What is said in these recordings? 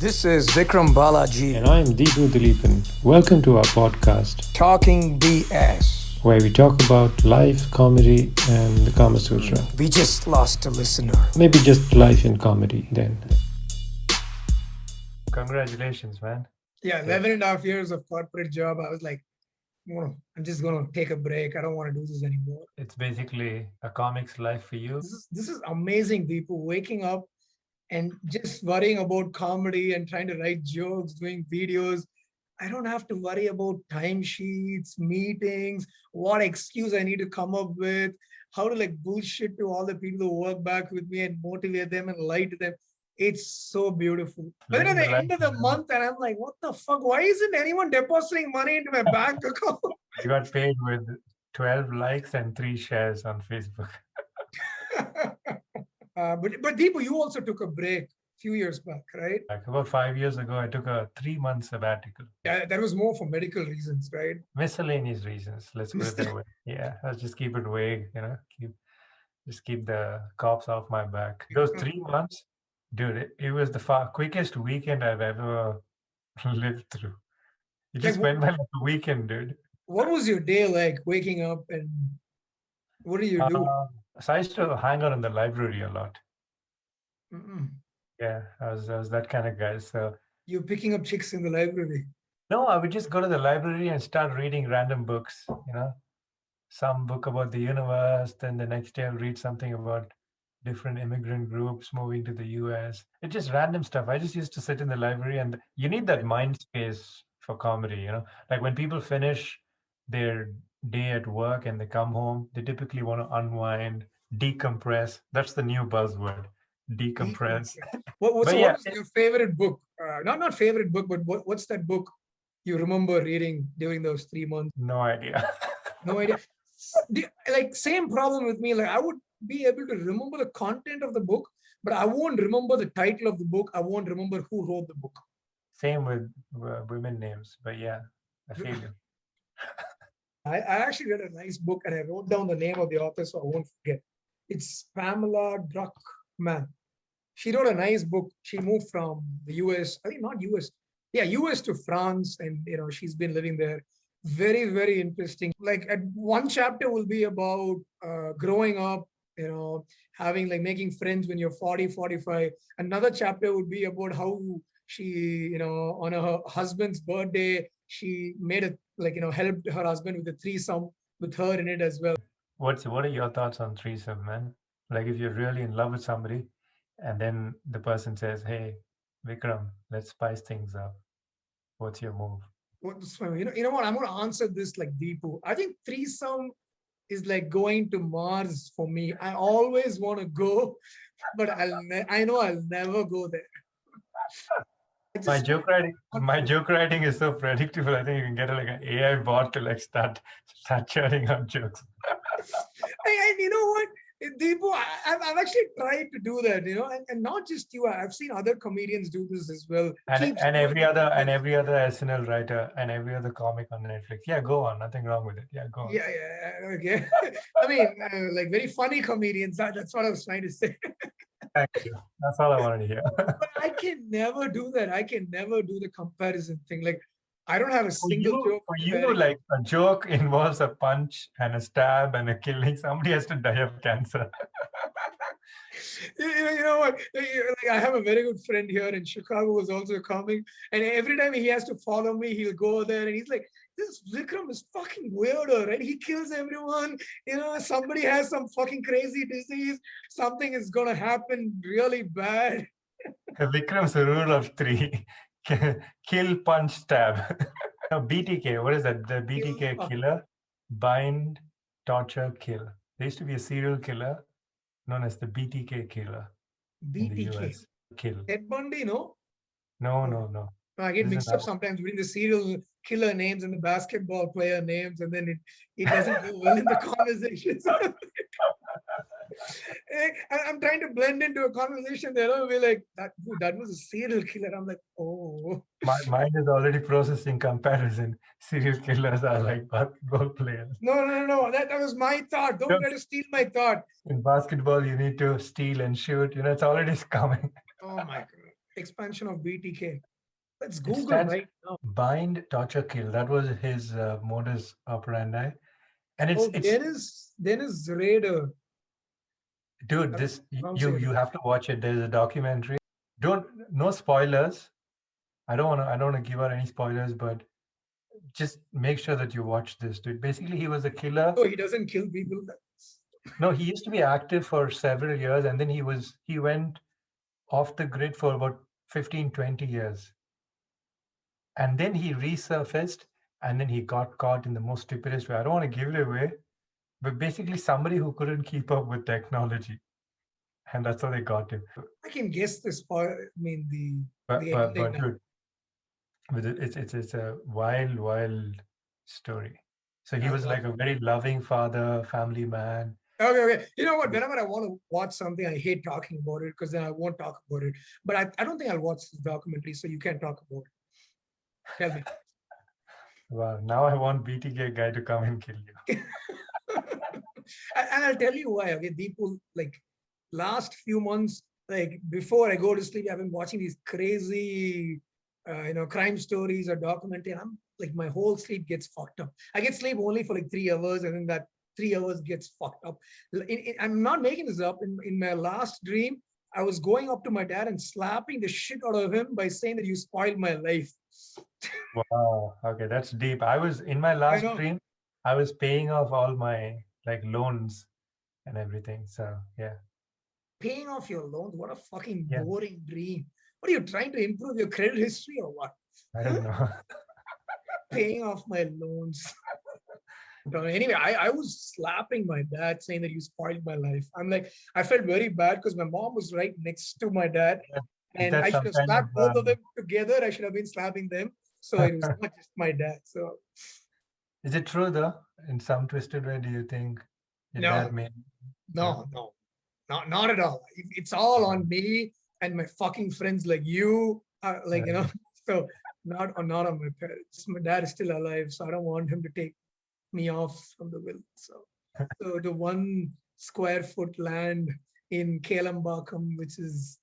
This is Vikram Balaji And I'm Deepu Dileepan. Welcome to our podcast, talking BS. where we talk about life, comedy, and the Kama Sutra. We just lost a listener. Maybe just life and comedy then. Congratulations, man. Yeah, 11 and a half years of corporate job. I was like, I'm just going to take a break. I don't want to do this anymore. It's basically a comic's life for you. This is amazing, people waking up and just worrying about comedy and trying to write jokes, doing videos. I don't have to worry about timesheets, meetings, what excuse I need to come up with, how to like bullshit to all the people who work back with me and motivate them and lie to them. It's so beautiful. But then at the end of the month, and I'm like, what the fuck? Why isn't anyone depositing money into my bank account? You got paid with 12 likes and 3 shares on Facebook. But Deepu, you also took a break a few years back, right? Like about 5 years ago, I took a 3-month sabbatical. Yeah, that was more for medical reasons, right? Miscellaneous reasons, let's put it that way. Yeah, I'll just keep it vague, just keep the cops off my back. Those 3 months, dude, it was the quickest weekend I've ever lived through. It just went by like a weekend, dude. What was your day like waking up and what do you do? So I used to hang out in the library a lot. Mm-mm. Yeah, I was that kind of guy. So You're picking up chicks in the library. no, I would just go to the library and start reading random books, some book about the universe. Then the next day I'll read something about different immigrant groups moving to the US. It's just random stuff. I just used to sit in the library, and you need that mind space for comedy, Like when people finish their day at work and they come home, they typically want to unwind, decompress. That's the new buzzword, decompress. What was yeah, your favorite book? Not favorite book, but what's that book you remember reading during those 3 months? No idea. No idea. Like same problem with me. Like I would be able to remember the content of the book, but I won't remember the title of the book. I won't remember who wrote the book. Same with women names, but yeah, I feel you. I actually read a nice book and I wrote down the name of the author so I won't forget. It's Pamela Druckmann. She wrote a nice book. She moved from the US, I think not US, yeah, US to France, and she's been living there. Very, very interesting. Like at one chapter will be about growing up, having like making friends when you're 40, 45. Another chapter would be about how she, on her husband's birthday, she made it helped her husband with a threesome with her in it as well. What are your thoughts on threesome, man? Like if you're really in love with somebody and then the person says, hey, Vikram, let's spice things up. What's your move? You know what? I'm going to answer this like Deepu. I think threesome is like going to Mars for me. I always want to go, but I know I'll never go there. My joke writing is so predictable. I think you can get like an AI bot to like start churning out jokes. And you know what, Deepu, I've actually tried to do that, and not just you. I've seen other comedians do this as well. And every other SNL writer and every other comic on Netflix. Yeah, go on. Nothing wrong with it. Yeah, go on. Yeah, okay. I mean, like very funny comedians. That's what I was trying to say. Thank you. That's all I wanted to hear. But I can never do that. I can never do the comparison thing. Like, I don't have a single joke. For you, like a joke involves a punch and a stab and a killing. Somebody has to die of cancer. You know what? Like, I have a very good friend here in Chicago who's also a comic, and every time he has to follow me, he'll go there and he's like, this Vikram is fucking weirdo, right? He kills everyone. Somebody has some fucking crazy disease. Something is going to happen really bad. Vikram's rule of 3. Kill, punch, stab. BTK, what is that? The BTK killer? Bind, torture, kill. There used to be a serial killer known as the BTK killer. BTK? In the US. Kill. Ted Bundy, no? No. I get mixed up sometimes between the serial killer names and the basketball player names, and then it doesn't go well in the conversation. I'm trying to blend into a conversation there. I'll be like, that was a serial killer. I'm like, oh. My mind is already processing comparison. Serial killers are like basketball players. No. That was my thought. Don't try to steal my thought. In basketball, you need to steal and shoot. It's already coming. Oh my God. expansion of BTK. Let's It Google stands right now. bind, torture, kill. That was his modus operandi. And Oh, it's Dennis Rader. dude, I don't this pronounce you it. you have to watch it. There's a documentary. Don't no spoilers. I don't want to give out any spoilers, but just make sure that you watch this, dude. Basically, he was a killer. Oh, he doesn't kill people. No, he used to be active for several years, and then he went off the grid for about 15, 20 years. And then he resurfaced, and then he got caught in the most stupidest way. I don't want to give it away, but basically somebody who couldn't keep up with technology. And that's how they got him. I can guess this part. I mean, the But ending now. dude, with it's a wild story. So he was like a very loving father, family man. Okay. You know what? Whenever I want to watch something, I hate talking about it because then I won't talk about it. But I don't think I'll watch this documentary, so you can't talk about it. Tell me. Wow, now I want BTK guy to come and kill you. And I'll tell you why. Okay, Deepu, like last few months, like before I go to sleep, I've been watching these crazy, crime stories or documentary. And I'm like, my whole sleep gets fucked up. I get sleep only for like 3 hours, and then that 3 hours gets fucked up. I'm not making this up. In my last dream, I was going up to my dad and slapping the shit out of him by saying that you spoiled my life. Wow. Okay, that's deep. I was in my last dream, I was paying off all my like loans and everything. So yeah. Paying off your loans? What a fucking Yeah. boring dream. What are you trying to improve your credit history or what? I don't know. Paying off my loans. Anyway, I was slapping my dad saying that you spoiled my life. I'm like, I felt very bad because my mom was right next to my dad. And I should have slapped both of them together. I should have been slapping them. So it was not just my dad. So is it true though? In some twisted way, do you think your dad made? No, not at all. It's all on me and my fucking friends like you. So not on my parents. My dad is still alive, so I don't want him to take me off from the will. So the 1 square foot land in 𝐂𝐿𝐴𝐴𝐵𝐿, which is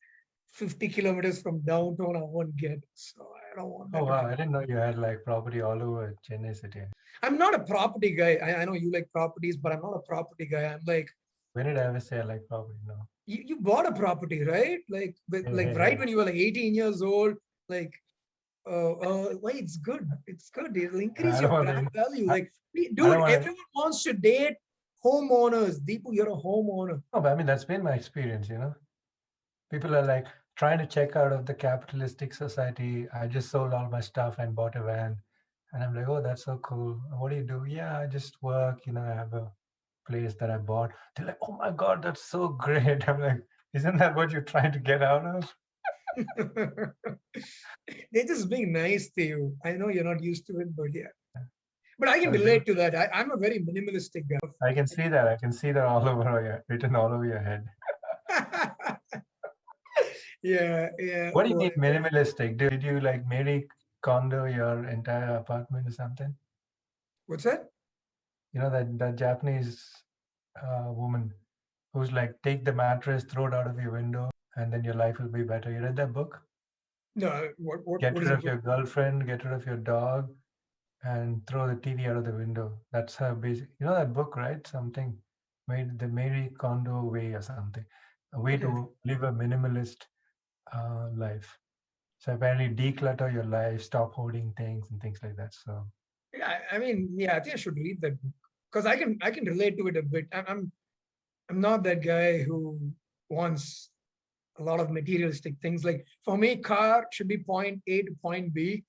50 kilometers from downtown, I won't get. So I don't want that. Oh wow, I didn't know you had like property all over Chennai city. I'm not a property guy. I know you like properties, but I'm not a property guy. I'm like, when did I ever say I like property? No. You bought a property, right? Like right when you were like 18 years old, like why it's good. It's good. It'll increase your brand value. Like, dude, everyone wants to date homeowners. Deepu, you're a homeowner. No, but I mean, that's been my experience, People are like trying to check out of the capitalistic society. I just sold all my stuff and bought a van. And I'm like, oh, that's so cool. What do you do? Yeah, I just work, I have a place that I bought. They're like, oh my God, that's so great. I'm like, isn't that what you're trying to get out of? They're just being nice to you. I know you're not used to it, but yeah. But I can relate to that. I'm a very minimalistic guy. I can see that. I can see that written all over your head. Yeah. What do you mean minimalistic? Did you like Marie Kondo your entire apartment or something? What's that? That Japanese woman who's like, take the mattress, throw it out of your window, and then your life will be better. You read that book? No. Get rid of your girlfriend, get rid of your dog, and throw the TV out of the window. That's her basic. You know that book, right? Something made the Marie Kondo way or something. A way to live a minimalist life. So apparently declutter your life, stop hoarding things and things like that. So yeah, I think I should read that book because I can relate to it a bit. I'm not that guy who wants a lot of materialistic things. Like for me, car should be point A to point B.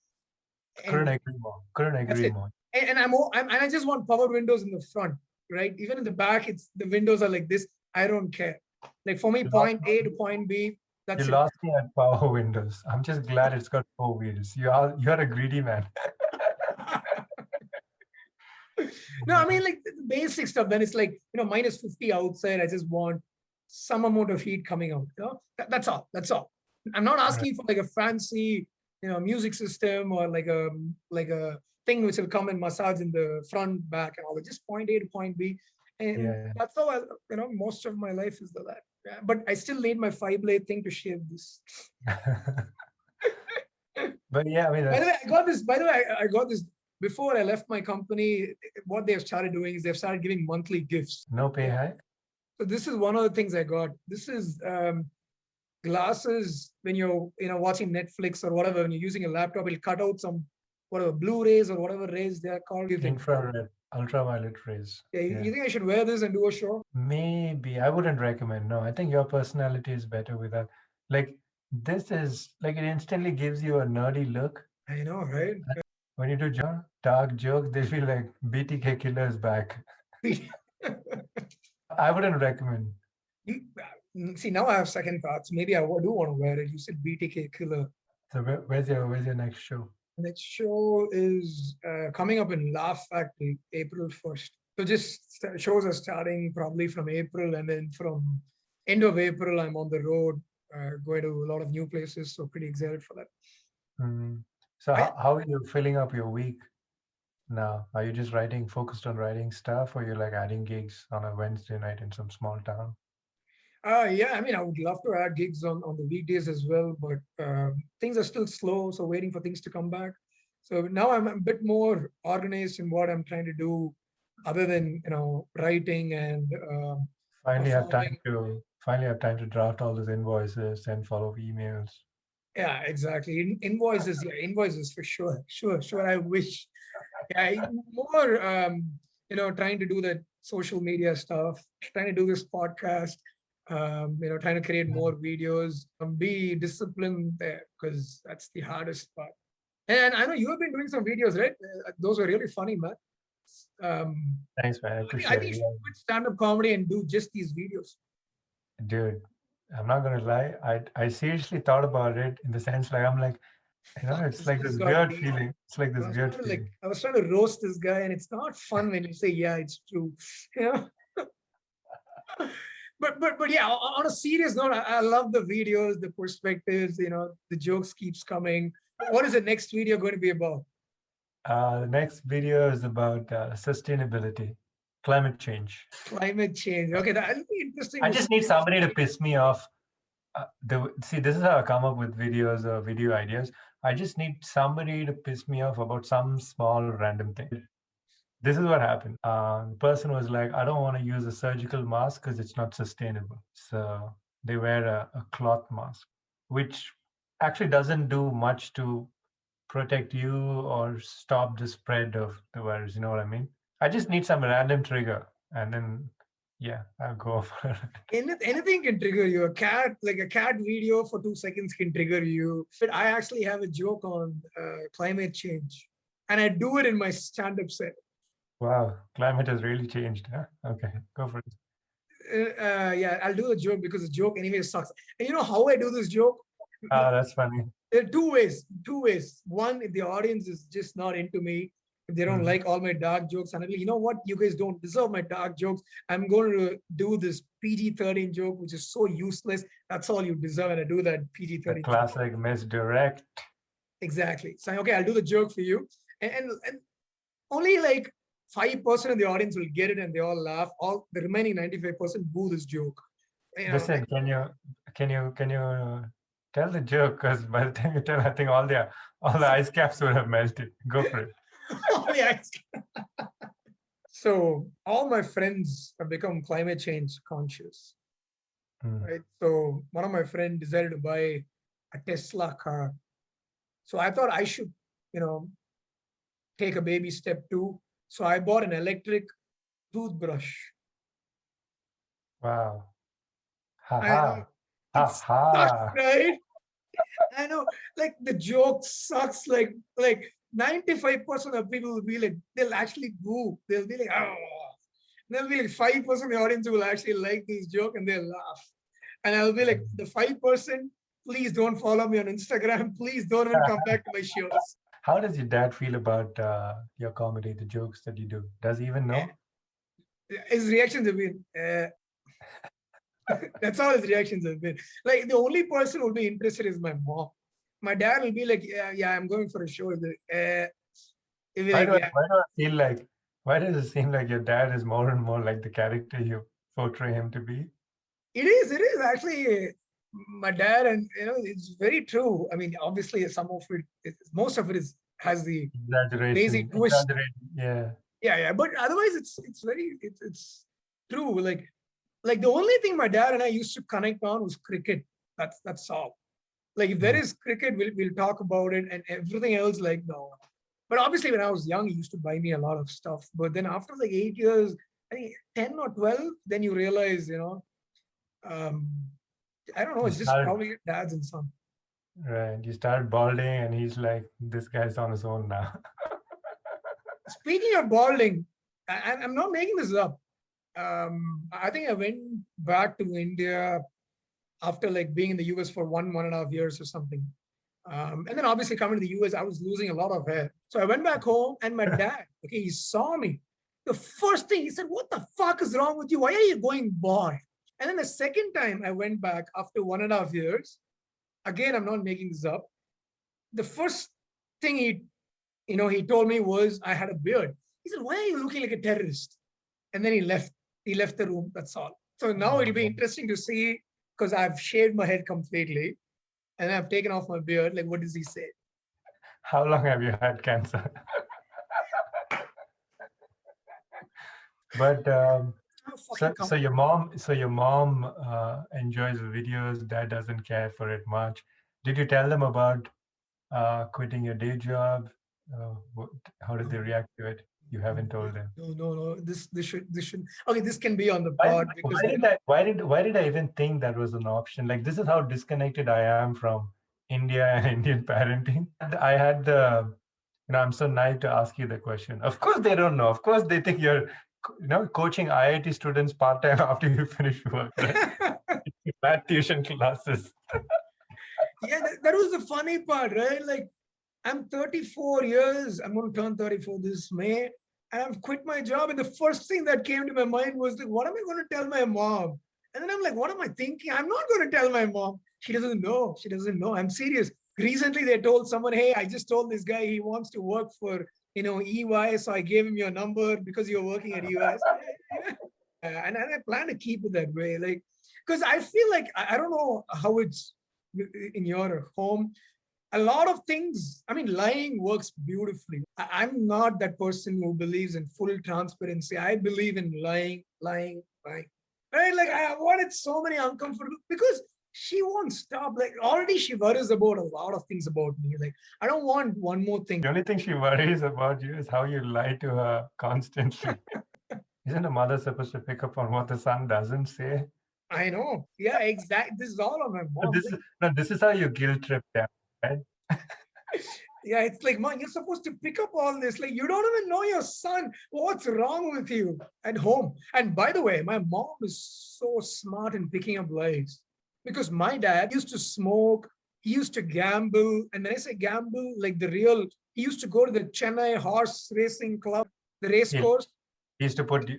Couldn't agree more. And I just want power windows in the front, right? Even in the back, the windows are like this. I don't care. Like for me, point A to point B. You lost me at power windows. I'm just glad it's got 4 wheels. You're a greedy man. No, I mean like the basic stuff. Then it's like minus 50 outside. I just want some amount of heat coming out. That's all. I'm not asking for like a fancy music system or like a thing which will come and massage in the front, back, and all that. Just point A to point B, and that's how most of my life is that. But I still need my 5-blade thing to shave this. But yeah, I mean, By the way, that's I got this. By the way, I got this before I left my company. What they've started doing is they've started giving monthly gifts. no pay hike. So this is one of the things I got. This is glasses when you're watching Netflix or whatever. When you're using a laptop, it'll cut out some whatever Blu-rays or whatever rays they are called. You think? Infrared, ultraviolet rays. Yeah, Yeah. you think I should wear this and do a show? Maybe I wouldn't recommend. No, I think your personality is better with that. Like this is like it instantly gives you a nerdy look. I know, right? When you do dark jokes, they feel like BTK killer is back. I wouldn't recommend. See, now I have second thoughts. Maybe I do want to wear it. You said BTK killer. So where's your next show? Next show is coming up in Laugh Factory, April 1st. So just shows are starting probably from April, and then from end of April, I'm on the road, going to a lot of new places. So pretty excited for that. So how are you filling up your week now? Are you just focused on writing stuff, or you're like adding gigs on a Wednesday night in some small town? Yeah, I mean, I would love to add gigs on the weekdays as well, but things are still slow. So waiting for things to come back. So now I'm a bit more organized in what I'm trying to do, other than writing and finally have time to draft all those invoices and follow emails. Yeah, exactly. Invoices, yeah, invoices for sure. Sure. I wish. Yeah, more trying to do that social media stuff, trying to do this podcast, trying to create more videos, be disciplined there, because that's the hardest part. And I know you have been doing some videos, right? Those were really funny, man. Thanks, man. I appreciate I think you should quit stand-up comedy and do just these videos. Dude, I'm not gonna lie. I seriously thought about it in the sense like I'm like, it's like this weird feeling. It's like this weird feeling. I was trying to roast this guy, and it's not fun when you say, "Yeah, it's true." But yeah, on a serious note, I love the videos, the perspectives. The jokes keeps coming. What is the next video going to be about? The next video is about sustainability, climate change. Climate change. Okay, that'll be interesting. I just need somebody to piss me off. See, this is how I come up with videos or video ideas. I just need somebody to piss me off about some small random thing. This is what happened. The person was like, I don't want to use a surgical mask because it's not sustainable. So they wear a cloth mask, which actually doesn't do much to protect you or stop the spread of the virus. You know what I mean? I just need some random trigger, and then yeah, I'll go for it. Anything can trigger you. A cat video for 2 seconds can trigger you. But I actually have a joke on climate change, and I do it in my stand-up set. Wow, climate has really changed. Huh? Okay, go for it. Yeah, I'll do the joke because the joke anyway sucks. And you know how I do this joke? That's funny. There are two ways. One, if the audience is just not into me, if they don't like all my dark jokes, and I'll be like, you know what, you guys don't deserve my dark jokes. I'm going to do this PG-13 joke, which is so useless. That's all you deserve. And I do that PG-13 classic misdirect. Exactly. So, okay, I'll do the joke for you. And only like 5% of the audience will get it and they all laugh. All the remaining 95% boo this joke. Listen, can you tell the joke? Because by the time you tell, I think all the ice caps would have melted. Go for it. All the ice caps. So all my friends have become climate change conscious. Right. So one of my friends decided to buy a Tesla car. So I thought I should, take a baby step too. So I bought an electric toothbrush. Wow. Ha ha. Right? I know, like the joke sucks. Like 95% of people will be like, they'll actually boo. They'll be like, oh. There'll be like 5% of the audience who will actually like this joke and they'll laugh. And I'll be like, the 5%, please don't follow me on Instagram. Please don't even come back to my shows. How does your dad feel about your comedy, the jokes that you do? Does he even know? His reactions have been, that's all his reactions have been. Like the only person who will be interested is my mom. My dad will be like, yeah, I'm going for a show. Why does it seem like your dad is more and more like the character you portray him to be? It is actually my dad, and it's very true. I mean, obviously, some of most of it has the crazy Exaggeration, twist. yeah. Yeah. But otherwise, it's true. Like the only thing my dad and I used to connect on was cricket. That's all. Like if there is cricket, we'll talk about it, and everything else, like no. But obviously, when I was young, he used to buy me a lot of stuff. But then after like 8 years, I think 10 or 12, then you realize, um, I don't know, You it's just start, probably your dad's and son. right, you start balding and he's like, this guy's on his own now. Speaking of balding, I'm not making this up. I think I went back to India after like being in the US for 1.5 years or something. And then obviously coming to the US, I was losing a lot of hair. So I went back home and my dad, okay, he saw me. The first thing he said, what the fuck is wrong with you? Why are you going bald? And then the second time I went back after 1.5 years, again, I'm not making this up. The first thing he told me was I had a beard. He said, why are you looking like a terrorist? And then he left the room. That's all. So now it'll be interesting to see, because I've shaved my head completely and I've taken off my beard. Like, what does he say? How long have you had cancer? But so your mom enjoys the videos. Dad doesn't care for it much. Did you tell them about quitting your day job? How did they react to it? You haven't told them. No. This should. Okay, this can be on the pod. Why did I even think that was an option? Like, this is how disconnected I am from India and Indian parenting. I had I'm so naive to ask you the question. Of course they don't know. Of course they think you're coaching IIT students part-time after you finish work, right? Math tuition classes. Yeah, that was the funny part, right? Like, I'm 34 years. I'm going to turn 34 this May. And I've quit my job. And the first thing that came to my mind was like, what am I going to tell my mom? And then I'm like, what am I thinking? I'm not going to tell my mom. She doesn't know. She doesn't know. I'm serious. Recently, they told someone, hey, I just told this guy he wants to work for, EY. So I gave him your number because you're working at EY. And I plan to keep it that way. Like, because I feel like, I don't know how it's in your home. A lot of things, I mean, lying works beautifully. I'm not that person who believes in full transparency. I believe in lying. Right? Like, I wanted so many uncomfortable, because she won't stop. Like, already she worries about a lot of things about me. Like, I don't want one more thing. The only thing she worries about you is how you lie to her constantly. Isn't a mother supposed to pick up on what the son doesn't say? I know. Yeah, exactly. This is all on my mom. This is how you guilt trip them, right? Yeah, it's like, Mom, you're supposed to pick up all this. Like, you don't even know your son. What's wrong with you at home? And by the way, my mom is so smart in picking up lies, because my dad used to smoke, he used to gamble. And when I say gamble, like he used to go to the Chennai horse racing club, the race course. He used to put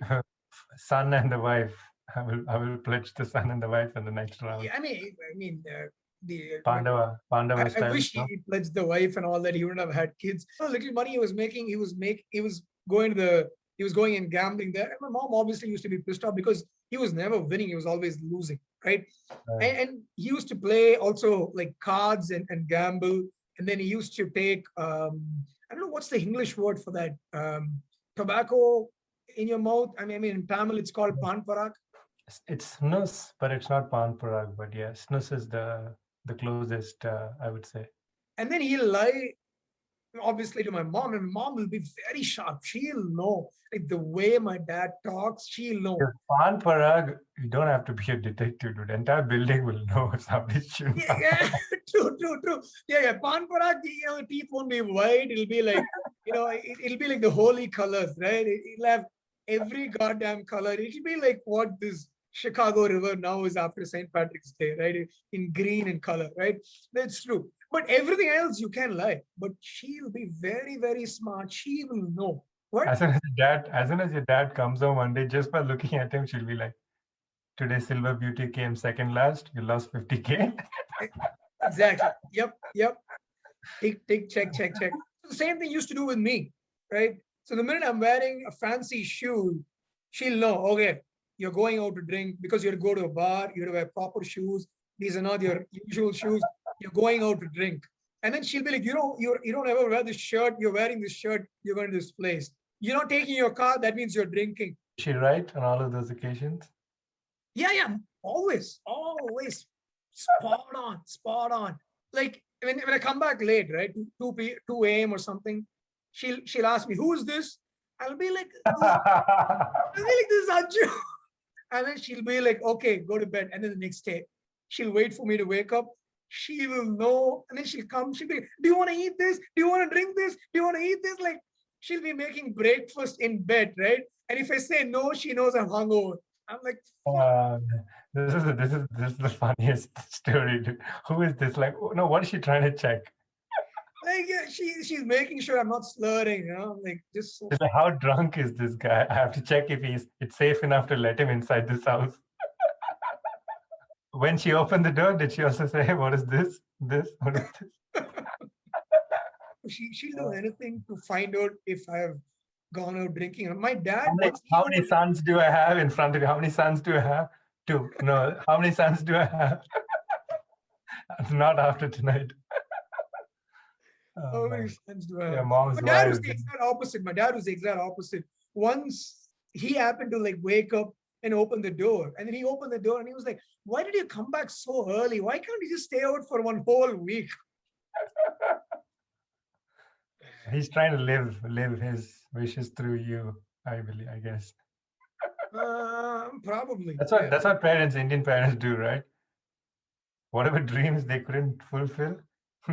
son and the wife. I will pledge the son and the wife in the next round. Yeah, I mean, the Pandava style. I wish he pledged the wife and all that. He wouldn't have had kids. The little money he was making, he was going and gambling there. And my mom obviously used to be pissed off because he was never winning. He was always losing, right? And he used to play also like cards and gamble. And then he used to take, I don't know what's the English word for that, tobacco in your mouth. I mean, in Tamil, it's called pan parak. It's snus, but it's not pan parak. But yeah, snus is the closest, I would say. And then he'll lie, obviously, to my mom, and mom will be very sharp. She'll know, like, the way my dad talks, she'll know. Pan parag, you don't have to be a detective, dude. The entire building will know if somebody's chewing. Yeah, true. Yeah. Pan parag, teeth won't be white. It'll be like, it'll be like the holy colors, right? It'll have every goddamn color. It'll be like what this Chicago River now is after St. Patrick's Day, right? In green in color, right? That's true. But everything else you can lie. But she'll be very, very smart. She will know. What? As soon as your dad comes home one day, just by looking at him, she'll be like, today Silver Beauty came second last. You lost 50K. Exactly. Yep. Tick, check. The same thing used to do with me, right? So the minute I'm wearing a fancy shoe, she'll know, okay, you're going out to drink because you're go to a bar, you wear proper shoes. These are not your usual shoes. You're going out to drink. And then she'll be like, you don't ever wear this shirt. You're wearing this shirt. You're going to this place. You're not taking your car. That means you're drinking. Is she right on all of those occasions? Yeah. Always. Spot on. Like when I come back late, right? 2 a.m. or something, she'll ask me, who is this? I'll be like, this is Anju. And then she'll be like, okay, go to bed. And then the next day, she'll wait for me to wake up. She will know. And then she'll come. She'll be like, do you want to eat this? Do you want to drink this? Do you want to eat this? Like, she'll be making breakfast in bed, right? And if I say no, she knows I'm hungover. I'm like, this is the funniest story. Who is this? Like, no, what is she trying to check? Like, yeah, she's making sure I'm not slurring, like just so. It's like, how drunk is this guy? I have to check if it's safe enough to let him inside this house. When she opened the door, did she also say, what is this? What is this? She'll do anything to find out if I have gone out drinking. My dad. How many sons do I have in front of you? How many sons do I have? 2. No, how many sons do I have? Not after tonight. How many sons do I have? Yeah, mom's My dad was wife. the exact opposite. My dad was the exact opposite. Once he happened to like wake up and open the door, and then he opened the door and he was like, why did you come back so early? Why can't you just stay out for one whole week? He's trying to live his wishes through you, I guess. Probably. That's what Indian parents do, right? Whatever dreams they couldn't fulfill,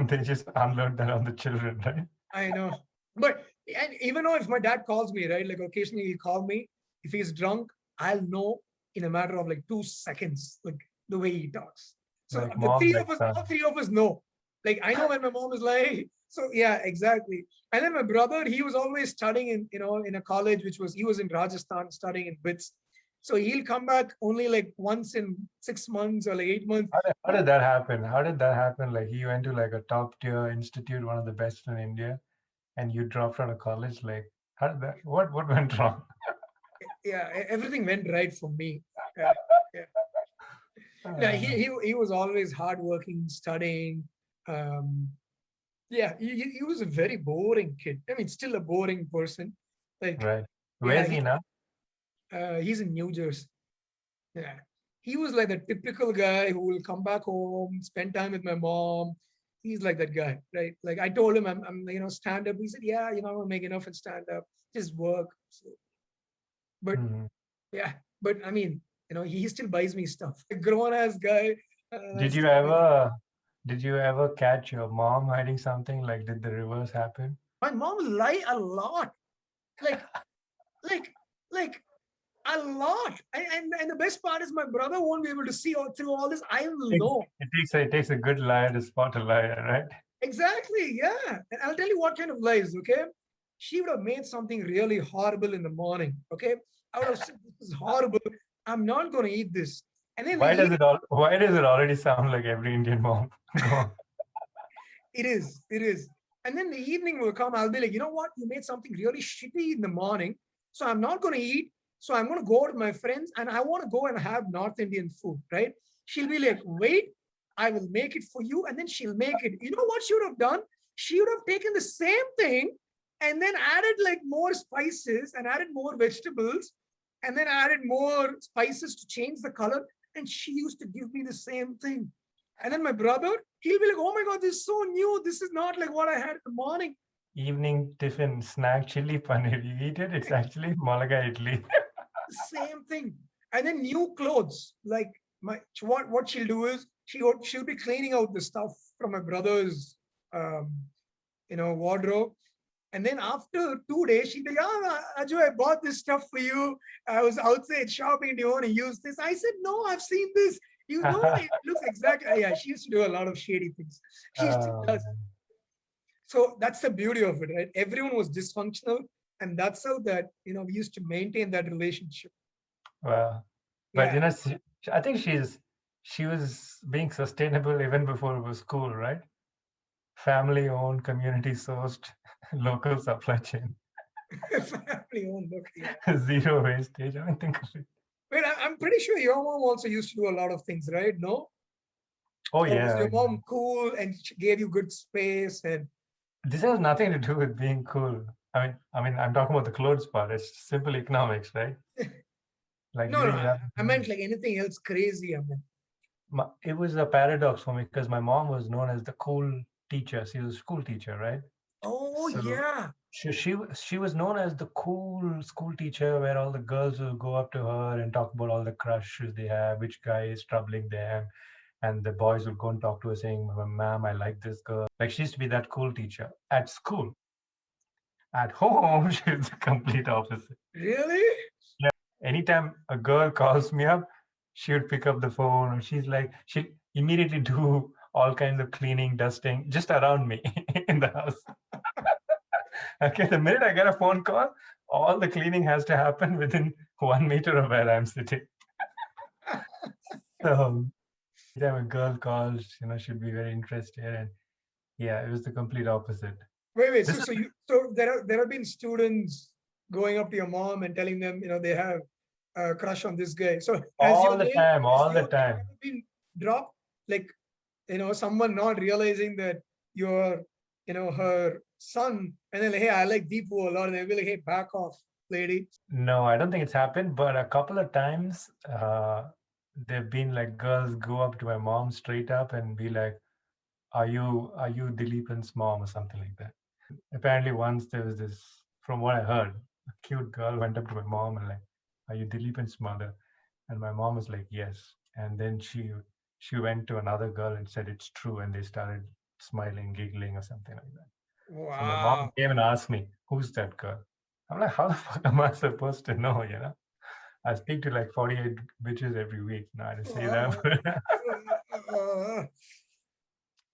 they just unload that on the children, right? I know. But and even though if my dad calls me, right, like occasionally he'll call me, if he's drunk, I'll know in a matter of like 2 seconds, like the way he talks. So Like all three of us know. Like I know when my mom is like, so yeah, exactly. And then my brother, he was always studying in a college, he was in Rajasthan studying in BITS. So he'll come back only like once in 6 months or like 8 months. How did that happen? Like he went to like a top tier institute, one of the best in India, and you dropped out of college. Like, how did that? What went wrong? Yeah, everything went right for me. Yeah. Yeah, he was always hardworking, studying. Yeah, he was a very boring kid. I mean, still a boring person. Like, right. Where is he now? He's in New Jersey. Yeah, he was like the typical guy who will come back home, spend time with my mom. He's like that guy, right? Like I told him, I'm stand up. He said, yeah, I'm gonna make enough and stand up, just work. So, but yeah, but I mean, he still buys me stuff. A grown ass guy. Did you ever catch your mom hiding something? Like, did the reverse happen? My mom lie a lot, like a lot. And the best part is my brother won't be able to see through all this. I will know. It takes a good liar to spot a liar, right? Exactly. Yeah. And I'll tell you what kind of lies. Okay. She would have made something really horrible in the morning. Okay. I would have said, this is horrible. I'm not going to eat this. And then why does it already sound like every Indian mom? It is. And then the evening will come. I'll be like, you know what? You made something really shitty in the morning. So I'm not going to eat. So I'm going to go with my friends and I want to go and have North Indian food, right? She'll be like, wait, I will make it for you. And then she'll make it. You know what she would have done? She would have taken the same thing and then added like more spices and added more vegetables and then added more spices to change the color. And she used to give me the same thing. And then my brother, he'll be like, oh my God, this is so new. This is not like what I had in the morning. Evening tiffin snack, chili paneer. You eat it, it's actually malaga idli. Same thing. And then new clothes. Like what she'll do is she'll be cleaning out the stuff from my brother's wardrobe. And then after 2 days, she'll be like, oh, Ajay, I bought this stuff for you. I was outside shopping. Do you want to use this? I said, no, I've seen this. You know, it looks exactly. Yeah, she used to do a lot of shady things. She still does. So that's the beauty of it, right? Everyone was dysfunctional. And that's how we used to maintain that relationship. Wow. But, I think she was being sustainable even before it was cool, right? Family owned, community sourced, local supply chain. Family owned, okay. Zero wastage. I mean, think of it. Wait, I'm pretty sure your mom also used to do a lot of things, right? No? Oh Or was yeah. your mom cool and she gave you good space and This has nothing to do with being cool. I mean, I'm talking about the clothes part. It's simple economics, right? Like no, you no, didn't have. I meant like anything else crazy. I mean, It was a paradox for me because my mom was known as the cool teacher. She was a school teacher, right? oh So yeah. she was known as the cool school teacher where all the girls will go up to her and talk about all the crushes they have, which guy is troubling them, and the boys will go and talk to her saying, "Ma'am, I like this girl." Like she used to be that cool teacher at school. At home, she's the complete opposite. Really? Yeah. Anytime a girl calls me up, she would pick up the phone, or she'll immediately do all kinds of cleaning, dusting just around me in the house. Okay, the minute I get a phone call, all the cleaning has to happen within 1 meter of where I'm sitting. So anytime a girl calls, she'd be very interested. And yeah, it was the complete opposite. Wait. This is So there have been students going up to your mom and telling them, they have a crush on this guy. So all the time, all the name time. ever been dropped? Like, someone not realizing that you're, her son, and then like, hey, I like Deepu a lot, and they'll be like, hey, back off, lady. No, I don't think it's happened, but a couple of times there've been like girls go up to my mom straight up and be like, are you Dileepan's mom or something like that? Apparently once there was this, from what I heard, a cute girl went up to my mom and like, are you Dileepan's mother? And my mom was like, yes. And then she went to another girl and said it's true, and they started smiling, giggling or something like that. So my mom Wow. came and asked me, who's that girl? I'm like, how the fuck am I supposed to know, I speak to like 48 bitches every week. No, I didn't say that.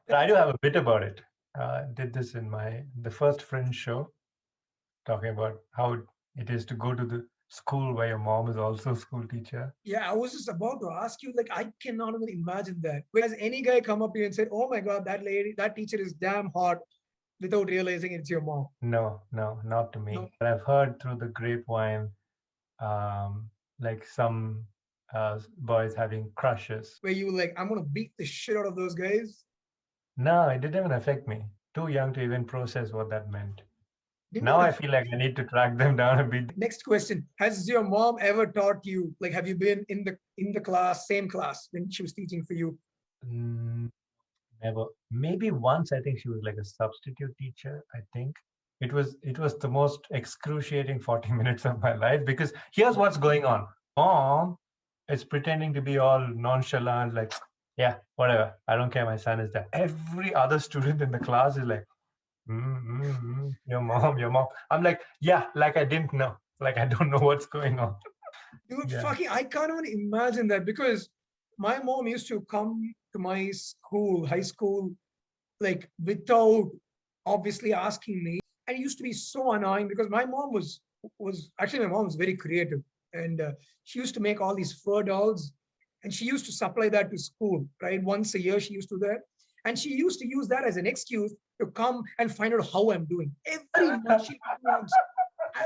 But I do have a bit about it. Did this in the first Fringe show, talking about how it is to go to the school where your mom is also a school teacher. Yeah, I was just about to ask you, like, I cannot even imagine that. Whereas any guy come up to you and said, oh my God, that teacher is damn hot without realizing it's your mom. No, not to me. No. But I've heard through the grapevine, like some boys having crushes. Where you like, I'm gonna beat the shit out of those guys. No, it didn't even affect me. Too young to even process what that meant. Didn't Now even I feel like I need to track them down a bit. Next question: has your mom ever taught you? Like, have you been in the class, same class when she was teaching for you? Mm, never. Maybe once. I think she was like a substitute teacher. I think it was the most excruciating 40 minutes of my life, because here's what's going on. Mom is pretending to be all nonchalant, like, yeah, whatever. I don't care. My son is there. Every other student in the class is like, your mom, your mom. I'm like, yeah, like I didn't know. Like I don't know what's going on. Dude, Yeah. fucking, I can't even imagine that, because my mom used to come to my school, high school, like without obviously asking me. And it used to be so annoying because my mom was actually, my mom was very creative, and she used to make all these fur dolls, and she used to supply that to school, right? Once a year she used to do that, and she used to use that as an excuse to come and find out how I'm doing. Every month she wants.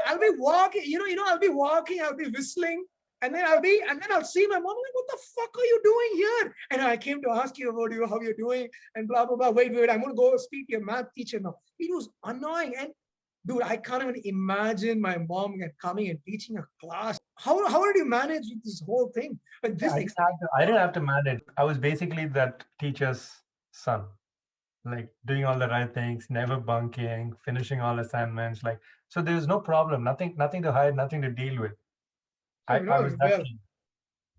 I'll be walking, I'll be walking, I'll be whistling, and then I'll see my mom, like, what the fuck are you doing here? And I came to ask you about how you're doing, and blah blah blah. Wait, I'm gonna go speak to your math teacher now. It was annoying. And dude, I can't even imagine my mom coming and teaching a class. How did you manage with this whole thing? But this I didn't have to manage. I was basically that teacher's son, like doing all the right things, never bunking, finishing all assignments. Like, so there was no problem, nothing to hide, nothing to deal with. I was that well, kid.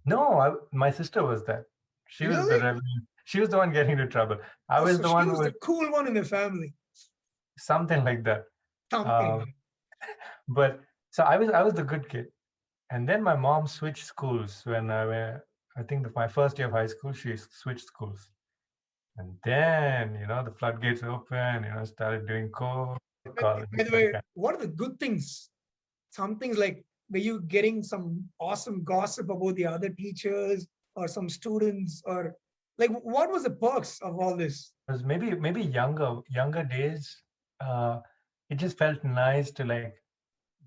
No, my sister was that. She was the really? rebel. She was the one getting into trouble. I Oh, was so the she one who was was the cool one in the family. something like that. Something. But so I was the good kid. And then my mom switched schools when I think my first year of high school, she switched schools. And then, the floodgates open, started doing college. By the way, what are the good things? Some things like, were you getting some awesome gossip about the other teachers or some students, or like, what was the perks of all this? Because maybe younger days, it just felt nice to like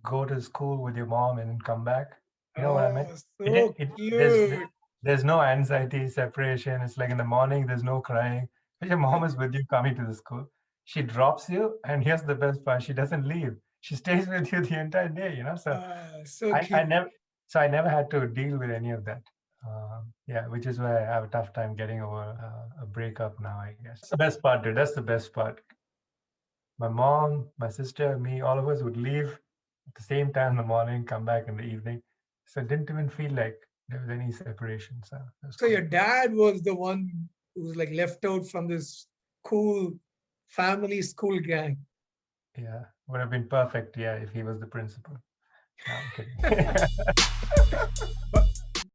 go to school with your mom and then come back. You know what I meant? So cute. There's no anxiety, separation. It's like in the morning, there's no crying. If your mom is with you coming to the school, she drops you, and here's the best part: she doesn't leave. She stays with you the entire day. So So I cute. never had to deal with any of that. Yeah, which is why I have a tough time getting over a breakup now, I guess. That's the best part, dude. That's the best part. My mom, my sister, me, all of us would leave at the same time in the morning, come back in the evening. So it didn't even feel like there was any separation. So So your dad was the one who was like left out from this cool family school gang. yeah, would have been perfect, yeah, if he was the principal. No, I'm kidding.